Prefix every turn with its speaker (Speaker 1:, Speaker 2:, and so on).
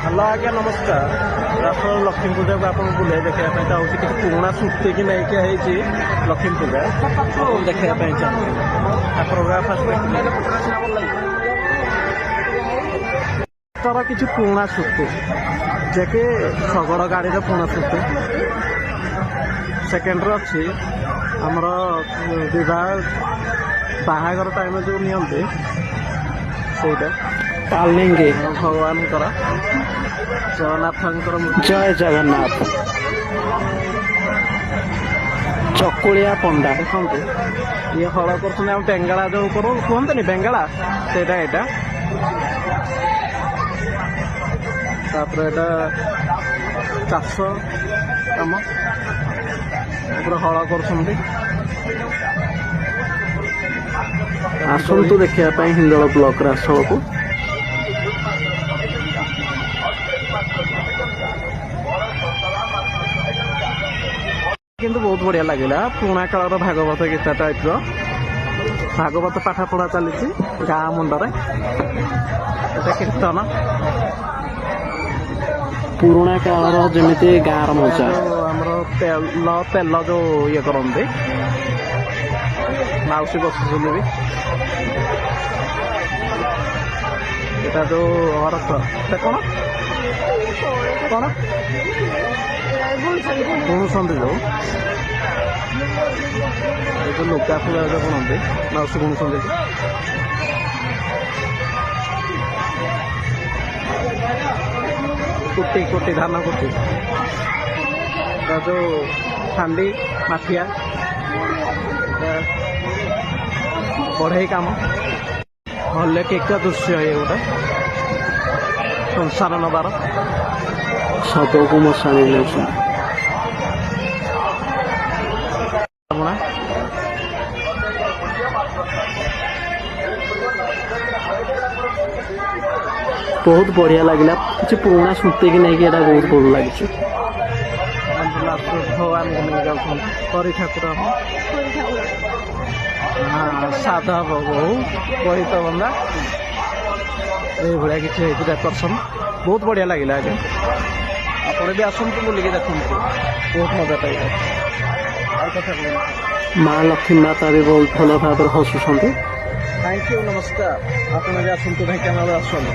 Speaker 1: Hello ଆଜ୍ଞା ନମସ୍କାର। ରାସର ଲକ୍ଷ୍ମୀ ପୂଜାକୁ ଆପଣଙ୍କୁ ବୁଲେଇ ଦେଖିବା ପାଇଁ ଚାହୁଁଛି। କିଛି ପୁରୁଣା ସୃତିକି ନେଇକି ହେଇଛି ଲକ୍ଷ୍ମୀ ପୂଜା ଆପଣ ଦେଖିବା ପାଇଁ ଚାହୁଁଛି। ଠାକୁରଙ୍କ ଫାଷ୍ଟ ତାର କିଛି ପୁରୁଣା ସୃତି ଯେକି ଶଗଡ଼ ଗାଡ଼ିର ପୁରୁଣା ସୃତି। ସେକେଣ୍ଡରେ ଅଛି ଆମର ବିବାହ ବାହାଘର ଟାଇମ୍ରେ ଯେଉଁ ନିଅନ୍ତି ସେଇଟା
Speaker 2: କାଲିଙ୍ଗି।
Speaker 1: ଭଗବାନଙ୍କର ଜଗନ୍ନାଥଙ୍କର
Speaker 2: ଜୟ ଜଗନ୍ନାଥ। ଚକୁଳିଆ ପଣ୍ଡା
Speaker 1: ଦେଖନ୍ତୁ ଇଏ ହଳ କରୁଛନ୍ତି। ଆମ ବେଙ୍ଗଳା ଯେଉଁ କରୁ କୁହନ୍ତିନି ବେଙ୍ଗଳା, ସେଇଟା ଏଇଟା। ତାପରେ ଏଇଟା ଚାଷ କାମ ପୁରା ହଳ କରୁଛନ୍ତି।
Speaker 2: ଆସନ୍ତୁ ଦେଖିବା ପାଇଁ ହିନ୍ଦୋଳ ବ୍ଲକ ରାସଳକୁ।
Speaker 1: କିନ୍ତୁ ବହୁତ ବଢିଆ ଲାଗିଲା। ପୁରୁଣା କାଳର ଭାଗବତ ଗୀତା ଟାଇପର ଭାଗବତ ପାଠ ପଢା ଚାଲିଛି ଗାଁ ମୁଣ୍ଡରେ। ଏଟା କୀର୍ତ୍ତନ
Speaker 2: ପୁରୁଣା କାଳର ଯେମିତି ଗାଁର ମଜା।
Speaker 1: ଆମର ତେଲ ଯୋଉ ଇଏ କରନ୍ତି ମାଉସୀ ବସୁଛନ୍ତି ବି। ଏଟା ଯୋଉ ଅରଖ ଏଟା କଣ କଣ ବୁଣୁଛନ୍ତି ଯୋଉ ଏ ଯୋଉ ଲୁଗା ଫୁଗା ଯୋଉ ବୁଣନ୍ତି ମାଉସୀ ବୁଣୁଛନ୍ତି। କୁଟି କୁଟି ଧାନ କୁଟି ତା ଯୋଉ ହାଣ୍ଡି ମାଠିଆ ବଢେଇ କାମ ଭଲ କେକ ଦୃଶ୍ୟ ଇଏ ଗୋଟେ ସଂସାର ନବାର
Speaker 2: ଶବକୁ ମଶାଣି ନେଉଛନ୍ତି। ବହୁତ ବଢିଆ ଲାଗିଲା। କିଛି ପୁରୁଣା ସ୍ମୃତିକି ନେଇକି ଏଇଟା ବହୁତ ଭଲ ଲାଗିଛି।
Speaker 1: ଭଗବାନଙ୍କୁ ନେଇ ଯାଉଛନ୍ତି କରି ଠାକୁର ସାଧବ ବୋହୁ ବହିତ ବନ୍ଧା ଏଇଭଳିଆ କିଛି ହେଇଛି ଡେକୋରେସନ। ବହୁତ ବଢିଆ ଲାଗିଲା ଆଜ୍ଞା। ଆପଣ ବି ଆସନ୍ତୁ ବୁଲିକି ଦେଖନ୍ତୁ, ବହୁତ ମଜା ପାଇବେ। ଆଉ କଥା
Speaker 2: ମା ଲକ୍ଷ୍ମୀ ମାତା ବି ବହୁତ ଭଲ ଭାବରେ ହସୁଛନ୍ତି।
Speaker 1: ଥ୍ୟାଙ୍କ ୟୁ ନମସ୍କାର। ଆପଣ ବି ଆସନ୍ତୁ ଢେଙ୍କାନାଳ ଆସନ୍ତୁ।